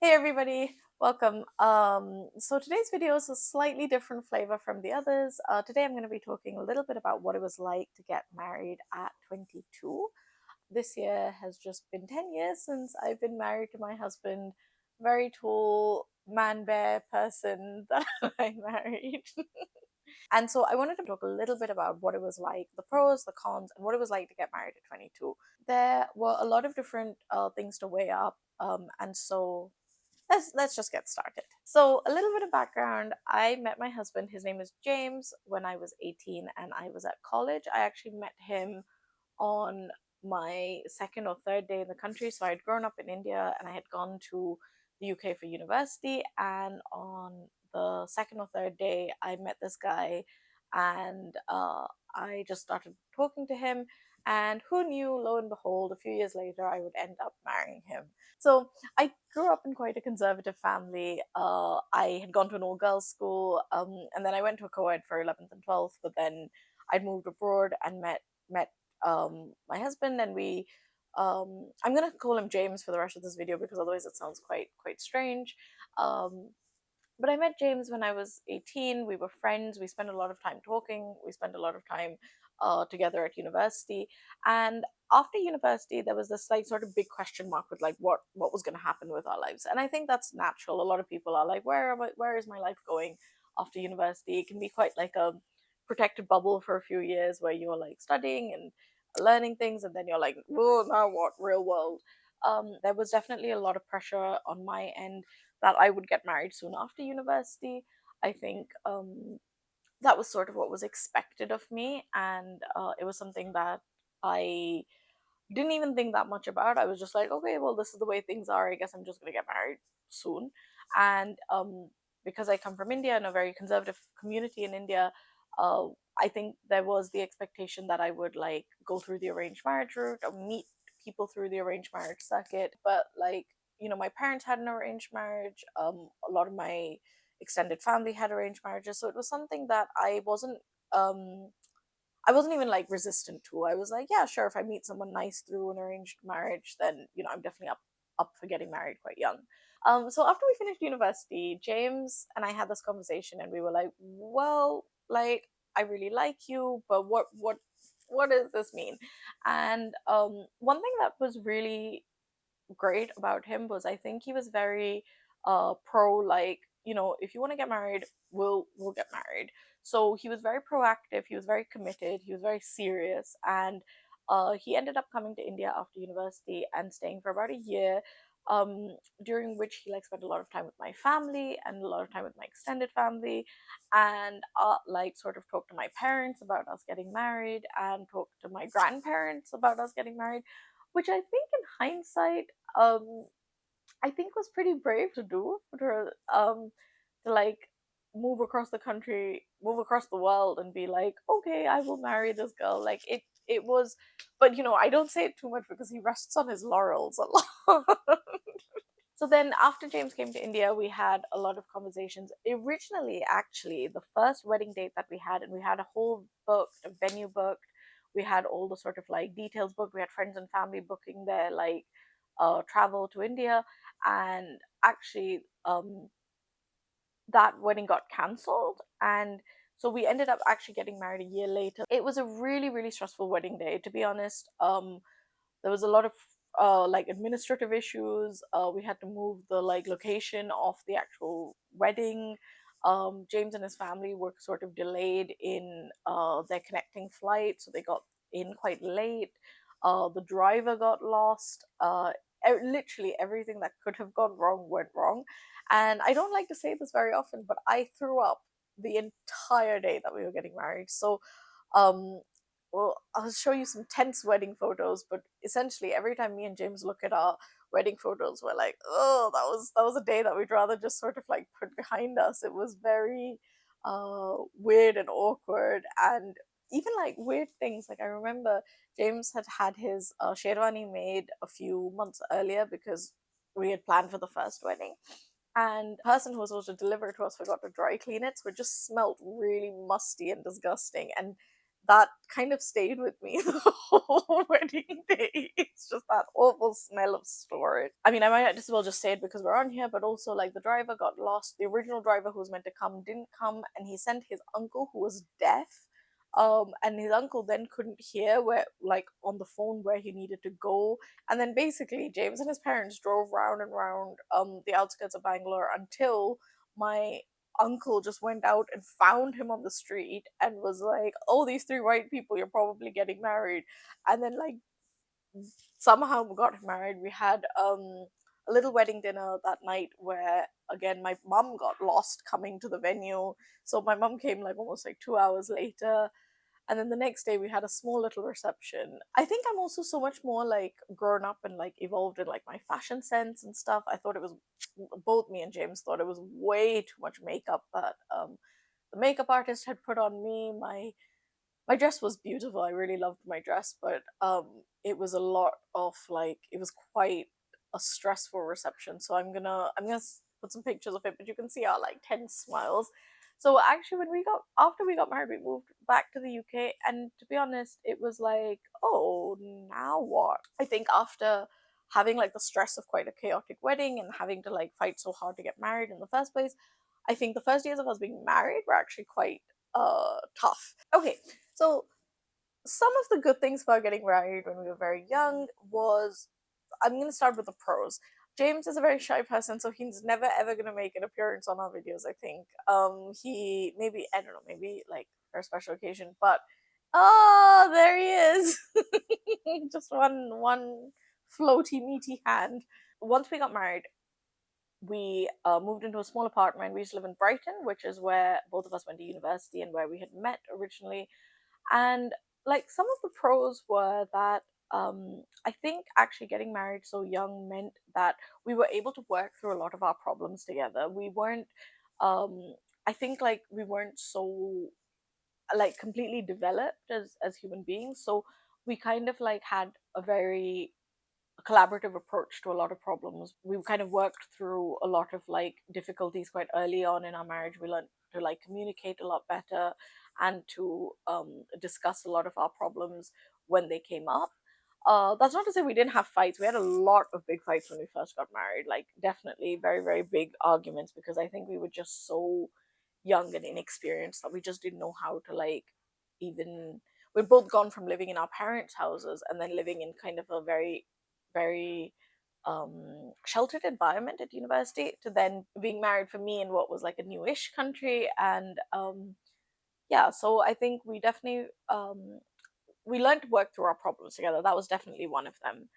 Hey everybody, welcome. So today's video is a slightly different flavor from the others. Today I'm going to be talking a little bit about what it was like to get married at 22. This year has just been 10 years since I've been married to my husband, very tall man bear person that I married. And so I wanted to talk a little bit about what it was like, the pros, the cons, and what it was like to get married at 22. There were a lot of different things to weigh up, and so let's just get started. So a little bit of background. I met my husband, his name is James, when I was 18 and I was at college. I actually met him on my second or third day in the country. So I'd grown up in India and I had gone to the UK for university. And on the second or third day, I met this guy and I just started talking to him. And who knew, lo and behold, a few years later, I would end up marrying him. So I grew up in quite a conservative family. I had gone to an all girls school, and then I went to a co ed for 11th and 12th, but then I'd moved abroad and met my husband, and we I'm gonna call him James for the rest of this video because otherwise it sounds quite strange. Um, but I met James when I was 18. We were friends. We spent a lot of time talking. We spent a lot of time together at university. And after university, there was this like sort of big question mark with like what was going to happen with our lives. And I think that's natural. A lot of people are like, where is my life going after university? It can be quite like a protected bubble for a few years where you're like studying and learning things, and then you're like, oh, now what? Real world. There was definitely a lot of pressure on my end that I would get married soon after university. I think that was sort of what was expected of me, and it was something that I didn't even think that much about. I was just like, okay, well, this is the way things are. I guess I'm just gonna get married soon, and because I come from India and a very conservative community in India, uh, I think there was the expectation that I would like go through the arranged marriage route or meet people through the arranged marriage circuit. But like, my parents had an arranged marriage. A lot of my extended family had arranged marriages, so it was something that um I wasn't even like resistant to. I was like, yeah, sure, if I meet someone nice through an arranged marriage, then I'm definitely up for getting married quite young. So after we finished university, James and I had this conversation, and we were like, well, like I really like you, but what does this mean? And one thing that was really great about him was I think he was very pro, like, if you want to get married, we'll get married. So he was very proactive, he was very committed, he was very serious, and he ended up coming to India after university and staying for about a year, during which he like spent a lot of time with my family and a lot of time with my extended family, and like sort of talked to my parents about us getting married and talked to my grandparents about us getting married, which I think in hindsight, um I think was pretty brave to do, to like move across the country, move across the world, and be like, okay, I will marry this girl. Like it was, but I don't say it too much because he rests on his laurels a lot. So then after James came to India, we had a lot of conversations. Originally, actually, the first wedding date that we had, and we had a whole booked, a venue booked, we had all the sort of like details booked, we had friends and family booking their like travel to India, and actually that wedding got cancelled, and so we ended up actually getting married a year later. It was a really, really stressful wedding day, to be honest. There was a lot of like administrative issues. We had to move the like location of the actual wedding. James and his family were sort of delayed in their connecting flight, so they got in quite late. The driver got lost. Literally everything that could have gone wrong went wrong. And I don't like to say this very often, but I threw up the entire day that we were getting married. So um, well, I'll show you some tense wedding photos, but essentially every time me and James look at our wedding photos, we're like, oh, that was a day that we'd rather just sort of like put behind us. It was very weird and awkward, and even like weird things. Like I remember James had had his sherwani made a few months earlier because we had planned for the first wedding, and the person who was supposed to deliver it to us forgot to dry clean it, so it just smelled really musty and disgusting. And that kind of stayed with me the whole wedding day. It's just that awful smell of storage. I mean, I might just as well just say it because we're on here, but also like the driver got lost. The original driver who was meant to come didn't come, and he sent his uncle who was deaf. And his uncle then couldn't hear where, like, on the phone where he needed to go. And then basically, James and his parents drove round and round the outskirts of Bangalore until my uncle just went out and found him on the street and was like, "Oh, these three white people, you're probably getting married." And then, like, somehow we got married. We had a little wedding dinner that night where, again, my mum got lost coming to the venue. So my mum came like almost like 2 hours later, and then the next day we had a small little reception. I think I'm also so much more like grown up and like evolved in like my fashion sense and stuff. I thought it was, both me and James thought it was way too much makeup that the makeup artist had put on me. My dress was beautiful. I really loved my dress, but it was a lot of like, it was quite a stressful reception. So I'm gonna put some pictures of it, but you can see our like tense smiles. So actually, when we got after we got married, we moved back to the UK, and to be honest, it was like, oh, now what? I think after having like the stress of quite a chaotic wedding and having to like fight so hard to get married in the first place, I think the first years of us being married were actually quite tough. Okay, so some of the good things about getting married when we were very young was, I'm going to start with the pros. James is a very shy person, so he's never ever going to make an appearance on our videos, I think. He maybe, I don't know, maybe like for a special occasion, but oh, there he is. Just one floaty meaty hand. Once we got married, we moved into a small apartment. We used to live in Brighton, which is where both of us went to university and where we had met originally. And like some of the pros were that I think actually getting married so young meant that we were able to work through a lot of our problems together. We weren't, I think, like we weren't so like completely developed as human beings. So we kind of like had a very collaborative approach to a lot of problems. We kind of worked through a lot of like difficulties quite early on in our marriage. We learned to like communicate a lot better and to discuss a lot of our problems when they came up. That's not to say we didn't have fights. We had a lot of big fights when we first got married, like definitely very, very big arguments, because I think we were just so young and inexperienced that we just didn't know how to like even, we'd both gone from living in our parents' houses and then living in kind of a very, very sheltered environment at university to then being married for me in what was like a newish country. And yeah, so I think we definitely we learned to work through our problems together. That was definitely one of them.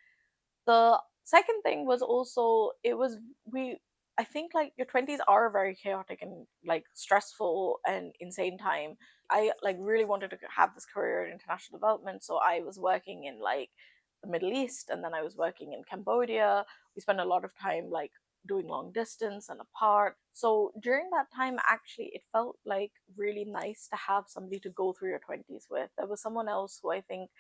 The second thing was also, it was, we, I think like your 20s are a very chaotic and like stressful and insane time. I like really wanted to have this career in international development, so I was working in like the Middle East, and then I was working in Cambodia. We spent a lot of time like doing long distance and apart. So during that time, actually, it felt like really nice to have somebody to go through your 20s with. There was someone else who I think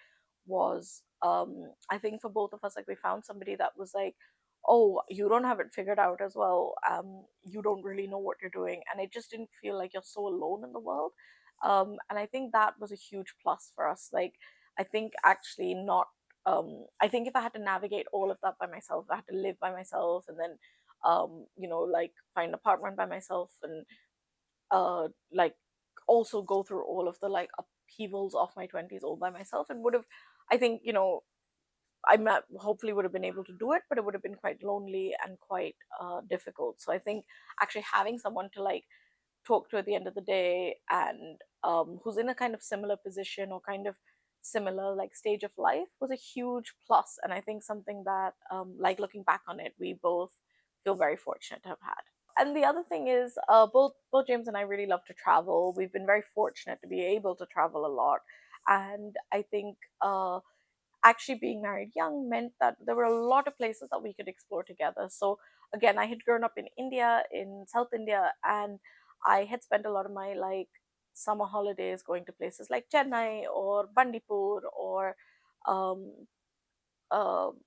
was, I think for both of us, like we found somebody that was like, oh, you don't have it figured out as well, you don't really know what you're doing, and it just didn't feel like you're so alone in the world. And I think that was a huge plus for us. Like, I think actually not, I think if I had to navigate all of that by myself, I had to live by myself, and then like find an apartment by myself, and like also go through all of the like upheavals of my 20s all by myself, and would have, I think, I might, hopefully would have been able to do it, but it would have been quite lonely and quite difficult. So I think actually having someone to like talk to at the end of the day, and who's in a kind of similar position or kind of similar like stage of life, was a huge plus. And I think something that, like looking back on it, we both feel very fortunate to have had. And the other thing is, both James and I really love to travel. We've been very fortunate to be able to travel a lot, and I think actually being married young meant that there were a lot of places that we could explore together. So again, I had grown up in India, in South India, and I had spent a lot of my like summer holidays going to places like Chennai or Bandipur or um,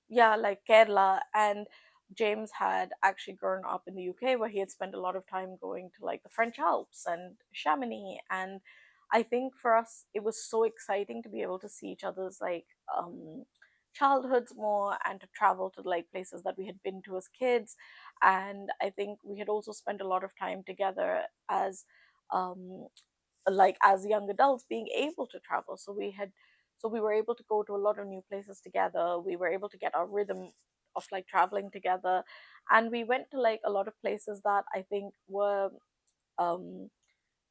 yeah, like Kerala. And James had actually grown up in the UK, where he had spent a lot of time going to like the French Alps and Chamonix. And I think for us it was so exciting to be able to see each other's like childhoods more, and to travel to like places that we had been to as kids. And I think we had also spent a lot of time together as um like as young adults, being able to travel. So we were able to go to a lot of new places together. We were able to get our rhythm of like traveling together, and we went to like a lot of places that I think were um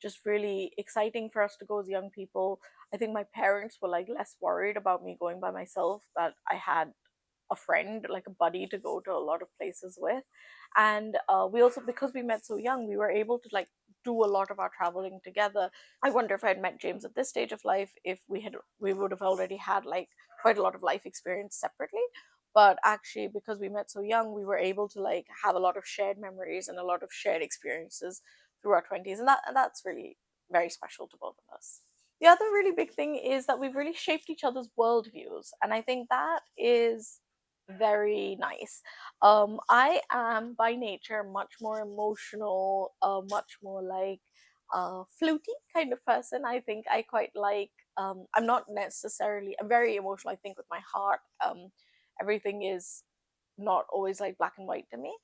just really exciting for us to go as young people. I think my parents were like less worried about me going by myself, that I had a friend, like a buddy, to go to a lot of places with. And we also, because we met so young, we were able to like do a lot of our traveling together. I wonder if I'd met James at this stage of life, if we would have already had like quite a lot of life experience separately. But actually, because we met so young, we were able to like have a lot of shared memories and a lot of shared experiences through our 20s, and that's really very special to both of us. The other really big thing is that we've really shaped each other's worldviews, and I think that is very nice. I am by nature much more emotional, much more like fluty kind of person. I think I quite like. I'm not necessarily. I'm very emotional. I think with my heart. Everything is not always like black and white to me.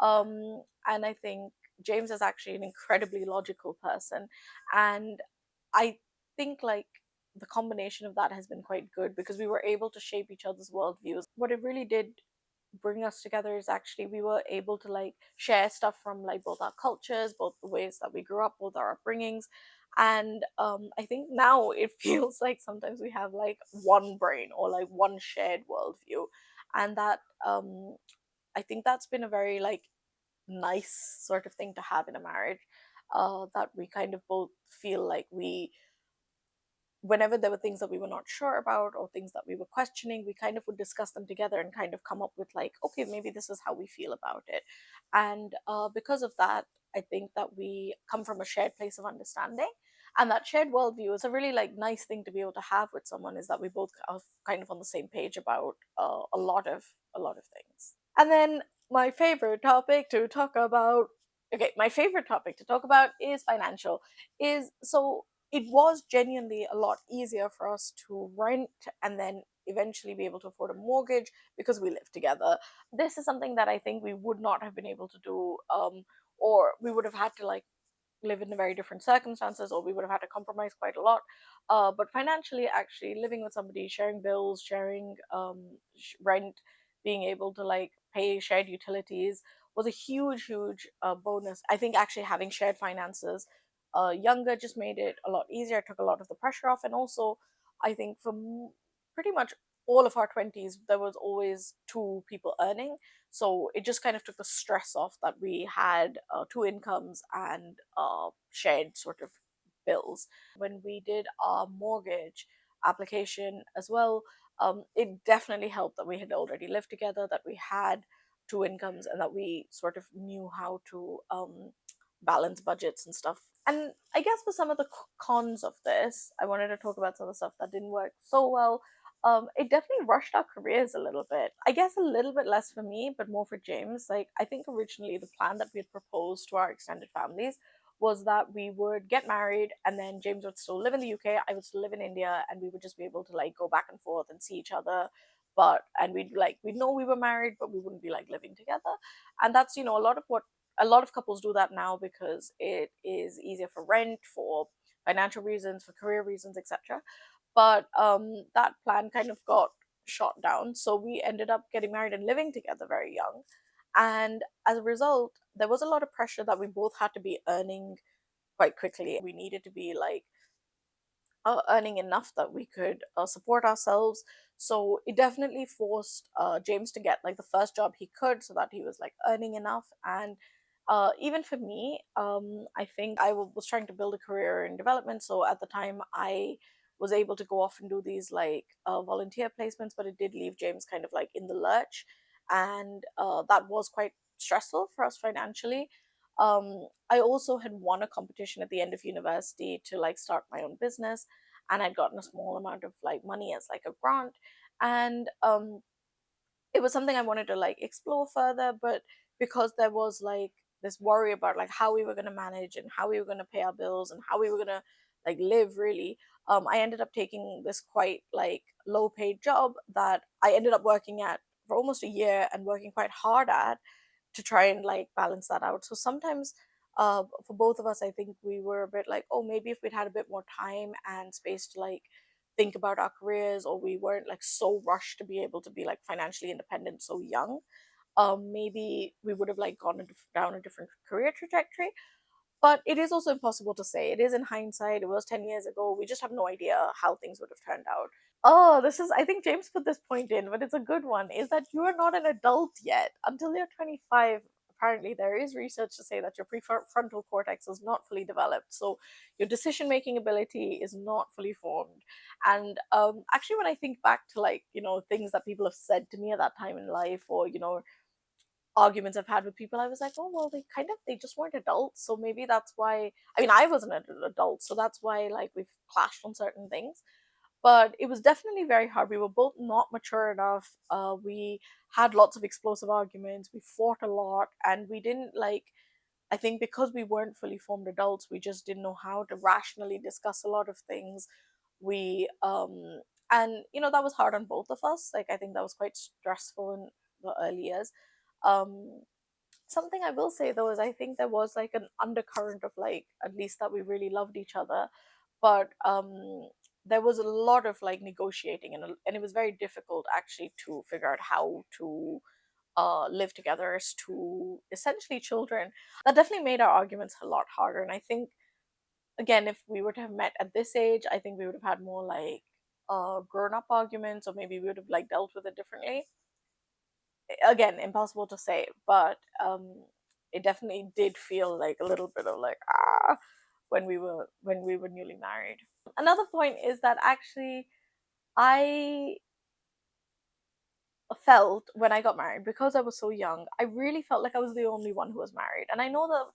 And I think James is actually an incredibly logical person, and I think like the combination of that has been quite good, because we were able to shape each other's worldviews. What it really did bring us together is actually we were able to like share stuff from like both our cultures, both the ways that we grew up, both our upbringings. And I think now it feels like sometimes we have like one brain or like one shared worldview. And that I think that's been a very like nice sort of thing to have in a marriage, that we kind of both feel like we, whenever there were things that we were not sure about or things that we were questioning, we kind of would discuss them together and kind of come up with like, okay, maybe this is how we feel about it. And because of that, I think that we come from a shared place of understanding, and that shared worldview is a really like nice thing to be able to have with someone, is that we both are kind of on the same page about a lot of things. And then my favorite topic to talk about, okay, my favorite topic to talk about is financial. Is so it was genuinely a lot easier for us to rent and then eventually be able to afford a mortgage because we live together. This is something that I think we would not have been able to do, or we would have had to like live in very different circumstances, or we would have had to compromise quite a lot. But financially, actually living with somebody, sharing bills, sharing rent, being able to like pay shared utilities was a huge, huge bonus. I think actually having shared finances younger just made it a lot easier, took a lot of the pressure off. And also, I think for pretty much all of our 20s, there was always two people earning. So it just kind of took the stress off that we had two incomes and shared sort of bills. When we did our mortgage application as well, it definitely helped that we had already lived together, that we had two incomes, and that we sort of knew how to balance budgets and stuff. And I guess for some of the cons of this, I wanted to talk about some of the stuff that didn't work so well. It definitely rushed our careers a little bit. I guess a little bit less for me, but more for James. Like, I think originally the plan that we had proposed to our extended families was that we would get married, and then James would still live in the UK, I would still live in India, and we would just be able to like go back and forth and see each other. But and we'd know we were married, but we wouldn't be like living together. And that's, a lot of what a lot of couples do that now, because it is easier for rent, for financial reasons, for career reasons, etc. But that plan kind of got shot down, so we ended up getting married and living together very young. And as a result, there was a lot of pressure that we both had to be earning quite quickly. We needed to be like earning enough that we could support ourselves. So it definitely forced James to get like the first job he could, so that he was like earning enough. And even for me, I think was trying to build a career in development. So at the time, I was able to go off and do these like volunteer placements, but it did leave James kind of like in the lurch. And that was quite stressful for us financially. I also had won a competition at the end of university to like start my own business, and I'd gotten a small amount of like money as like a grant. And it was something I wanted to like explore further, but because there was like this worry about like how we were going to manage and how we were going to pay our bills and how we were going to like live really. I ended up taking this quite like low paid job that I ended up working at for almost a year and working quite hard at to try and like balance that out. So sometimes for both of us, I think we were a bit like, oh, maybe if we'd had a bit more time and space to like think about our careers, or we weren't like so rushed to be able to be like financially independent so young, maybe we would have like down a different career trajectory. But it is also impossible to say. It is in hindsight. It was 10 years ago. We just have no idea how things would have turned out. Oh, this is, I think James put this point in, but it's a good one, is that you are not an adult yet until you're 25. Apparently, there is research to say that your prefrontal cortex is not fully developed. So your decision making ability is not fully formed. And actually, when I think back to like, things that people have said to me at that time in life, or, arguments I've had with people, I was like, oh, well, they just weren't adults. So maybe that's why, I mean, I wasn't an adult. So that's why, like, we've clashed on certain things. But it was definitely very hard. We were both not mature enough. We had lots of explosive arguments. We fought a lot. And we didn't like, I think because we weren't fully formed adults, we just didn't know how to rationally discuss a lot of things. And, that was hard on both of us. Like, I think that was quite stressful in the early years. Um, Something I will say though is I think there was like an undercurrent of like at least that we really loved each other, but there was a lot of like negotiating, and it was very difficult actually to figure out how to live together as two essentially children. That definitely made our arguments a lot harder, and I think again if we were to have met at this age, I think we would have had more like grown up arguments, or maybe we would have like dealt with it differently. Again, impossible to say, but it definitely did feel like a little bit of like when we were newly married. Another point is that actually I felt when I got married, because I was so young, I really felt like I was the only one who was married. And I know that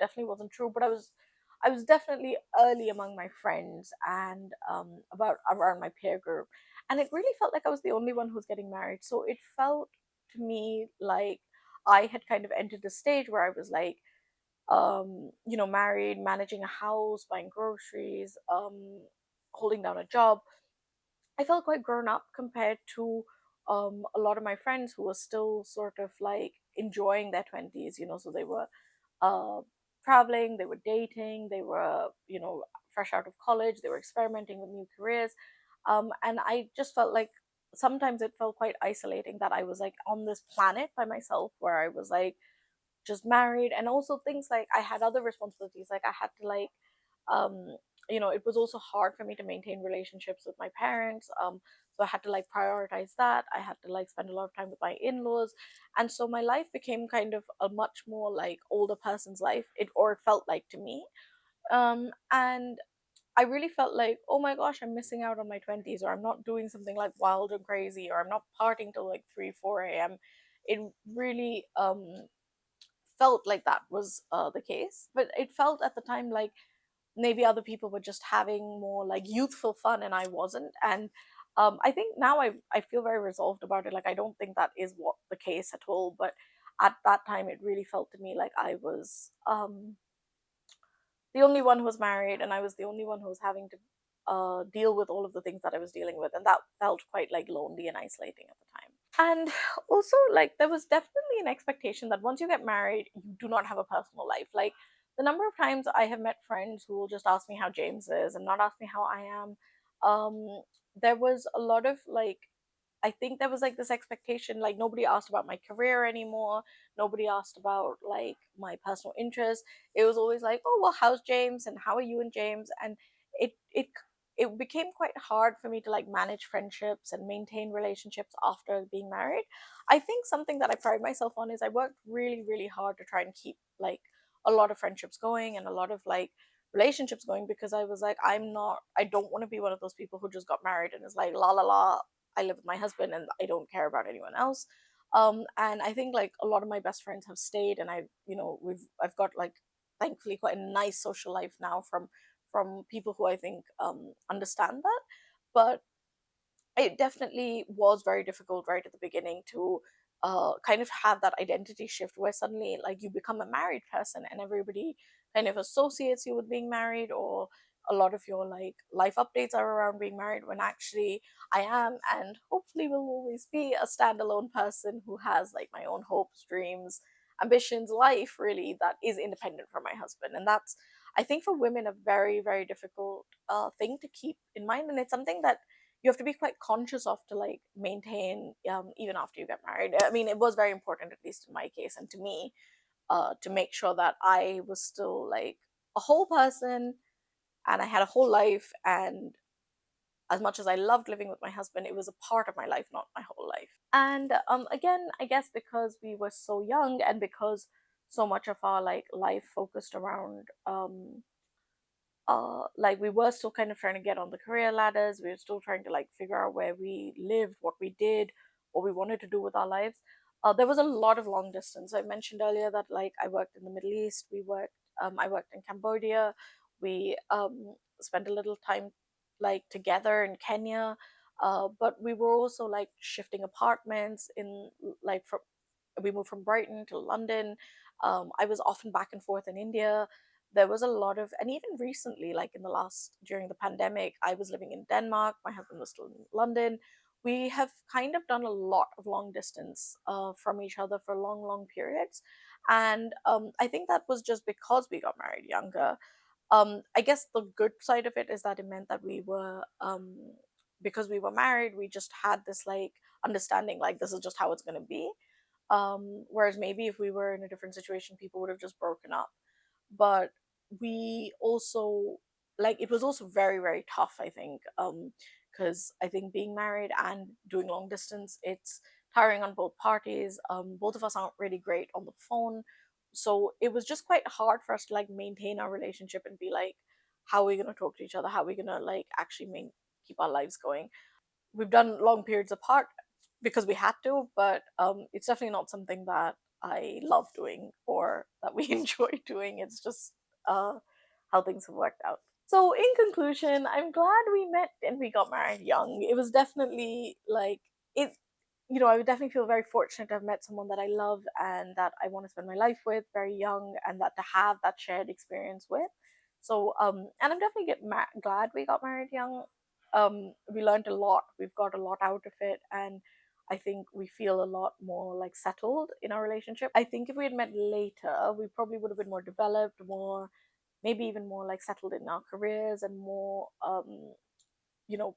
definitely wasn't true, but I was definitely early among my friends and about around my peer group. And it really felt like I was the only one who was getting married. So it felt to me like I had kind of entered the stage where I was like, married, managing a house, buying groceries, holding down a job. I felt quite grown up compared to a lot of my friends who were still sort of like enjoying their 20s, so they were uh, traveling, they were dating, they were, fresh out of college, they were experimenting with new careers. And I just felt like sometimes it felt quite isolating that I was like on this planet by myself, where I was like just married, and also things like I had other responsibilities, like I had to like um it was also hard for me to maintain relationships with my parents. So I had to like prioritize that. I had to like spend a lot of time with my in-laws, and so my life became kind of a much more like older person's life, it felt like to me. And I really felt like, oh my gosh, I'm missing out on my 20s, or I'm not doing something like wild and crazy, or I'm not partying till like 3 4 a.m. It really felt like that was the case, but it felt at the time like maybe other people were just having more like youthful fun and I wasn't. And I think now I feel very resolved about it. Like I don't think that is what the case at all, but at that time it really felt to me like I was the only one who was married, and I was the only one who was having to deal with all of the things that I was dealing with, and that felt quite like lonely and isolating at the time. And also, like, there was definitely an expectation that once you get married, you do not have a personal life. Like, the number of times I have met friends who will just ask me how James is and not ask me how I am. There was a lot of like, I think there was like this expectation, like nobody asked about my career anymore. Nobody asked about like my personal interests. It was always like, oh well, how's James and how are you and James? And it became quite hard for me to like manage friendships and maintain relationships after being married. I think something that I pride myself on is I worked really, really hard to try and keep like a lot of friendships going and a lot of like relationships going, because I was like, I don't want to be one of those people who just got married and is like la la la, I live with my husband and I don't care about anyone else. And I think like a lot of my best friends have stayed, and I've got like thankfully quite a nice social life now from people who I think understand that. But it definitely was very difficult right at the beginning to kind of have that identity shift where suddenly like you become a married person and everybody kind of associates you with being married, or a lot of your like life updates are around being married, when actually I am and hopefully will always be a standalone person who has like my own hopes, dreams, ambitions, life really that is independent from my husband. And that's, I think, for women a very, very difficult thing to keep in mind. And it's something that you have to be quite conscious of to like maintain even after you get married. I mean, it was very important, at least in my case and to me, to make sure that I was still like a whole person and I had a whole life. And as much as I loved living with my husband, it was a part of my life, not my whole life. And again, I guess because we were so young and because so much of our like life focused around like we were still kind of trying to get on the career ladders. We were still trying to like figure out where we lived, what we did, what we wanted to do with our lives. There was a lot of long distance. I mentioned earlier that like I worked in the Middle East. I worked in Cambodia. We spent a little time like together in Kenya. But we were also like shifting apartments in like from we moved from Brighton to London. I was often back and forth in India. There was a lot of, and even recently, like in the last, during the pandemic, I was living in Denmark. My husband was still in London. We have kind of done a lot of long distance from each other for long, long periods. And I think that was just because we got married younger. I guess the good side of it is that it meant that we were, because we were married, we just had this like understanding, like this is just how it's going to be. Whereas maybe if we were in a different situation, people would have just broken up. But we also, like, it was also very, very tough, I think, because I think being married and doing long distance, it's tiring on both parties. Both of us aren't really great on the phone, so it was just quite hard for us to like maintain our relationship and be like, how are we going to talk to each other, how are we going to like actually keep our lives going. We've done long periods apart because we had to, but it's definitely not something that I love doing or that we enjoy doing. It's just how things have worked out. So, in conclusion, I'm glad we met and we got married young. It was definitely like it, I would definitely feel very fortunate to have met someone that I love and that I want to spend my life with very young, and that to have that shared experience with. So, and I'm definitely glad we got married young. We learned a lot, we've got a lot out of it, and I think we feel a lot more like settled in our relationship. I think if we had met later, we probably would have been more developed, more, maybe even more like settled in our careers and more, you know,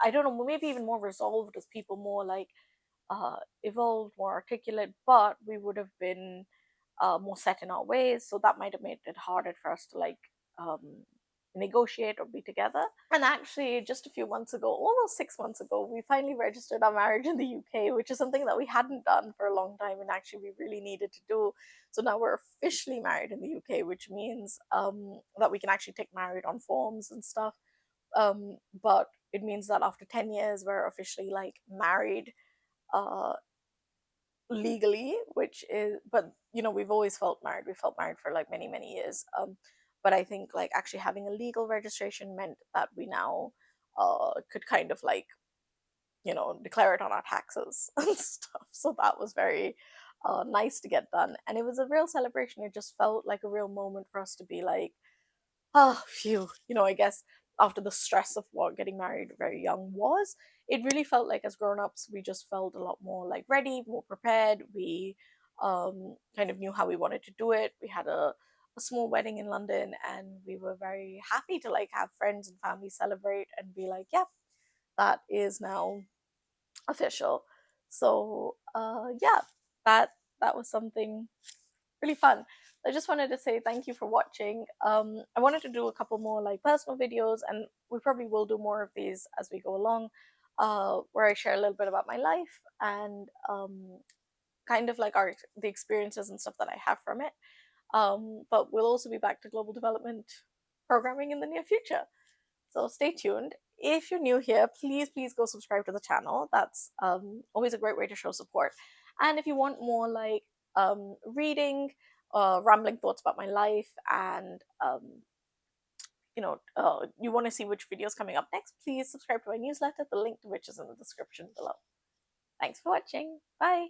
I don't know, maybe even more resolved as people, more like evolved, more articulate, but we would have been more set in our ways. So that might have made it harder for us to like um, negotiate or be together. And actually, just a few months ago, almost 6 months ago, we finally registered our marriage in the UK, which is something that we hadn't done for a long time and actually we really needed to do. So now we're officially married in the UK, which means that we can actually take married on forms and stuff. But it means that after 10 years, we're officially like married uh legally, which is, but we've always felt married. We felt married for like many, many years. But I think like actually having a legal registration meant that we now could kind of like, declare it on our taxes and stuff. So that was very nice to get done. And it was a real celebration. It just felt like a real moment for us to be like, oh, phew. I guess after the stress of what getting married very young was, it really felt like as grown-ups, we just felt a lot more like ready, more prepared. We kind of knew how we wanted to do it. We had a small wedding in London, and we were very happy to like have friends and family celebrate and be like, yeah, that is now official. So yeah, that was something really fun. I just wanted to say thank you for watching. I wanted to do a couple more like personal videos, and we probably will do more of these as we go along, where I share a little bit about my life and kind of like the experiences and stuff that I have from it. But we'll also be back to global development programming in the near future. So stay tuned. If you're new here, please go subscribe to the channel. That's always a great way to show support. And if you want more like reading, rambling thoughts about my life, and you want to see which videos coming up next, please subscribe to my newsletter, the link to which is in the description below. Thanks for watching. Bye.